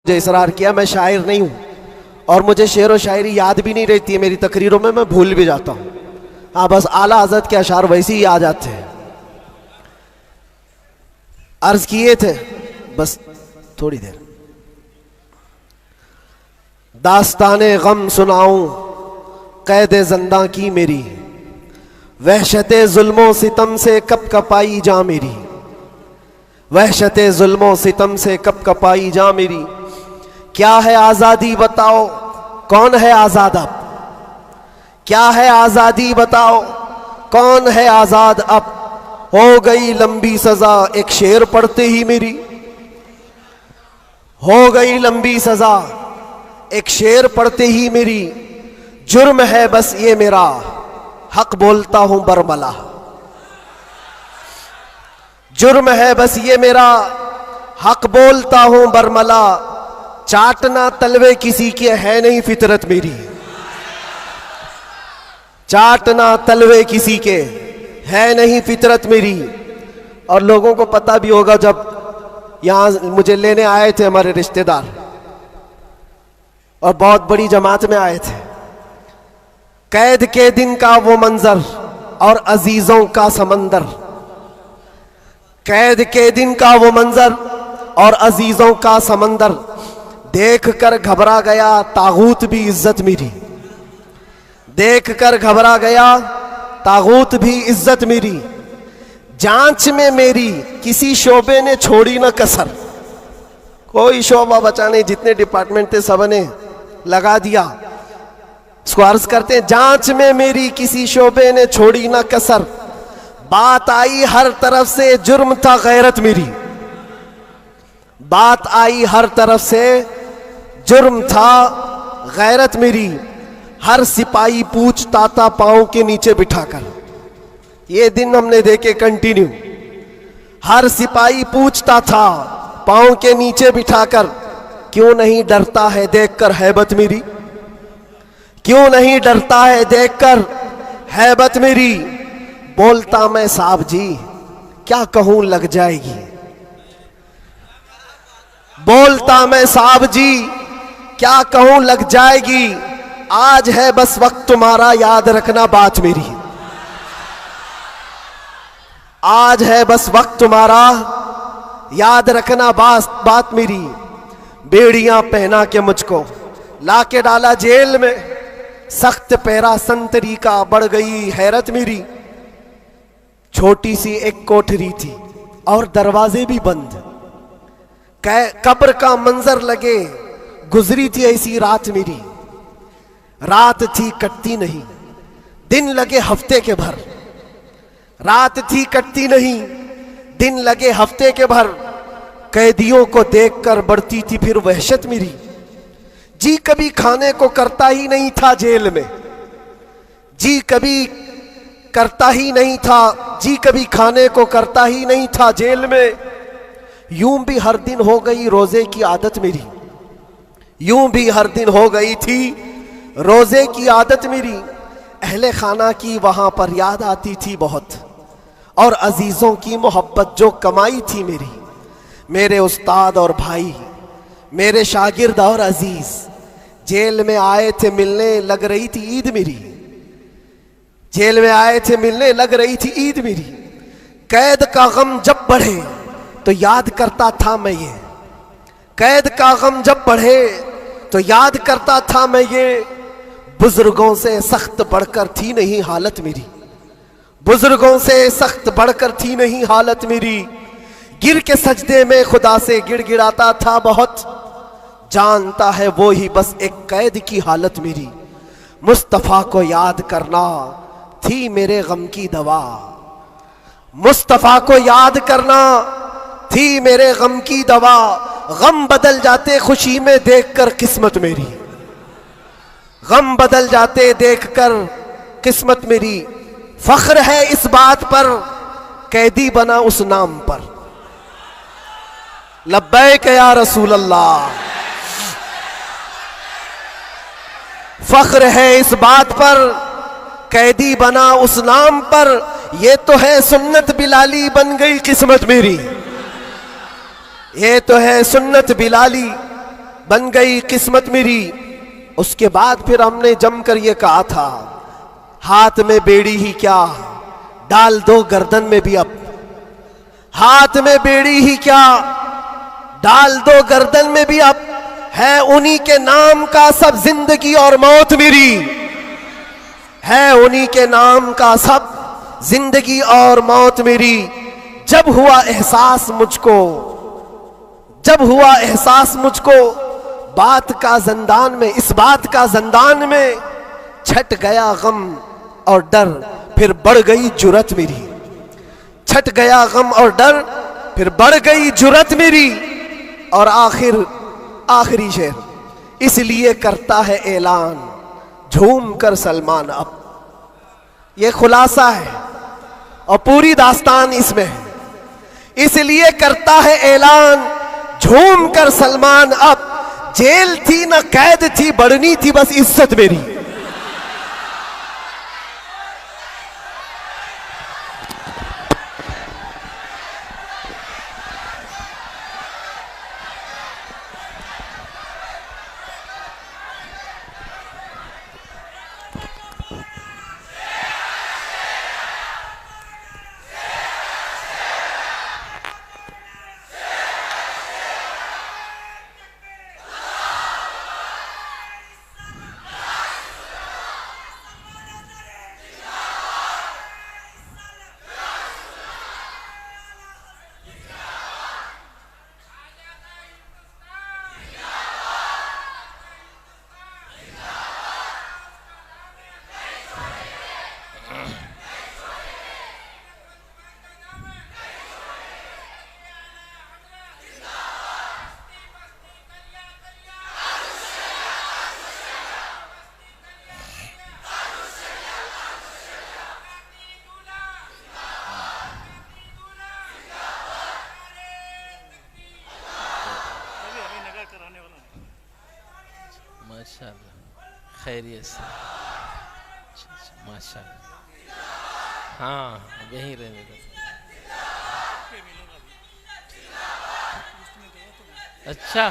मुझे इसरार किया मैं शायर नहीं हूं और मुझे शेर व शायरी याद भी नहीं रहती है मेरी तकरीरों में, मैं भूल भी जाता हूं। हाँ, बस आला हज़रत के अशार वैसे ही आ जाते हैं। अर्ज किए थे बस थोड़ी देर, दास्ताने गम सुनाऊं कैदे ज़िंदा की मेरी, वहशते जुल्मों सितम से कब कपाई जा मेरी, वहशते जुल्मों सितम से कब कपाई जा मेरी। क्या है आज़ादी बताओ, कौन है आज़ाद अब, क्या है आज़ादी बताओ, कौन है आज़ाद अब। हो गई लंबी सज़ा एक शेर पढ़ते ही मेरी, हो गई लंबी सज़ा एक शेर पढ़ते ही मेरी। जुर्म है बस ये मेरा, हक बोलता हूं बरमला, जुर्म है बस ये मेरा, हक बोलता हूं बरमला। चाटना तलवे किसी के है नहीं फितरत मेरी, चाटना तलवे किसी के है नहीं फितरत मेरी। और लोगों को पता भी होगा, जब यहां मुझे लेने आए थे हमारे रिश्तेदार और बहुत बड़ी जमात में आए थे, कैद के दिन का वो मंजर और अजीजों का समंदर, कैद के दिन का वो मंजर और अजीजों का समंदर। देख कर घबरा गया तागूत भी इज्जत मेरी, देख कर घबरा गया तागूत भी इज्जत मेरी। जांच में मेरी किसी शोबे ने छोड़ी ना कसर, कोई शोबा बचा नहीं, जितने डिपार्टमेंट थे सब ने लगा दिया। इसको अर्ज करते हैं, जांच में मेरी किसी शोबे ने छोड़ी ना कसर। बात आई हर तरफ से जुर्म था गैरत मेरी, बात आई हर तरफ से जुर्म था गैरत मेरी। हर सिपाही पूछता था पांव के नीचे बिठाकर, ये दिन हमने देखे कंटिन्यू। हर सिपाही पूछता था पांव के नीचे बिठाकर, क्यों नहीं डरता है देखकर हैबत मेरी, क्यों नहीं डरता है देखकर हैबत मेरी। बोलता मैं साहब जी क्या कहूं लग जाएगी, बोलता मैं साहब जी क्या कहूं लग जाएगी। आज है बस वक्त तुम्हारा याद रखना बात मेरी, आज है बस वक्त तुम्हारा याद रखना बात मेरी। बेड़ियां पहना के मुझको लाके डाला जेल में, सख्त पहरा संतरी का बढ़ गई हैरत मेरी। छोटी सी एक कोठरी थी और दरवाजे भी बंद, कब्र का मंजर लगे गुजरी थी ऐसी रात मेरी। रात थी कटती नहीं, दिन लगे हफ्ते के भर, रात थी कटती नहीं, दिन लगे हफ्ते के भर। कैदियों को देखकर बढ़ती थी फिर वहशत मेरी। जी कभी खाने को करता ही नहीं था जेल में, जी कभी करता ही नहीं था, जी कभी खाने को करता ही नहीं था जेल में। यूं भी हर दिन हो गई रोजे की आदत मेरी, यूं भी हर दिन हो गई थी रोजे की आदत मेरी। अहले खाना की वहां पर याद आती थी बहुत, और अजीजों की मोहब्बत जो कमाई थी मेरी। मेरे उस्ताद और भाई, मेरे शागिर्द और अजीज जेल में आए थे मिलने, लग रही थी ईद मेरी, जेल में आए थे मिलने लग रही थी ईद मेरी। कैद का गम जब बढ़े तो याद करता था मैं ये, कैद का गम जब बढ़े तो याद करता था मैं ये। बुजुर्गों से सख्त बढ़कर थी नहीं हालत मेरी, बुजुर्गों से सख्त बढ़कर थी नहीं हालत मेरी। गिर के सजदे में खुदा से गिड़गिड़ाता था बहुत, जानता है वो ही बस एक कैद की हालत मेरी। मुस्तफ़ा को याद करना थी मेरे गम की दवा, मुस्तफ़ा को याद करना थी मेरे गम की दवा। गम बदल जाते खुशी में देखकर किस्मत मेरी, गम बदल जाते देखकर किस्मत मेरी। फख्र है इस बात पर कैदी बना उस नाम पर, लब्बैक या रसूल अल्लाह। फख्र है इस बात पर कैदी बना उस नाम पर, ये तो है सुन्नत बिलाली बन गई किस्मत मेरी, ये तो है सुन्नत बिलाली बन गई किस्मत मेरी। उसके बाद फिर हमने जमकर ये कहा था, हाथ में बेड़ी ही क्या डाल दो गर्दन में भी अब, हाथ में बेड़ी ही क्या डाल दो गर्दन में भी अब, है उन्हीं के नाम का सब जिंदगी और मौत मेरी, है उन्हीं के नाम का सब जिंदगी और मौत मेरी। जब हुआ एहसास मुझको, जब हुआ एहसास मुझको बात का जंदान में, इस बात का जंदान में, छट गया गम और डर फिर बढ़ गई जुरत मेरी, छट गया गम और डर फिर बढ़ गई जुरत मेरी। और आखिरी शेर, इसलिए करता है ऐलान झूम कर सलमान अब। ये खुलासा है और पूरी दास्तान इसमें है। इसलिए करता है ऐलान झूम कर सलमान अब, जेल थी न कैद थी बढ़नी थी बस इज्जत मेरी। माशाल्लाह, खैरियत से, माशाल्लाह। हाँ, यहीं रहने दो। अच्छा।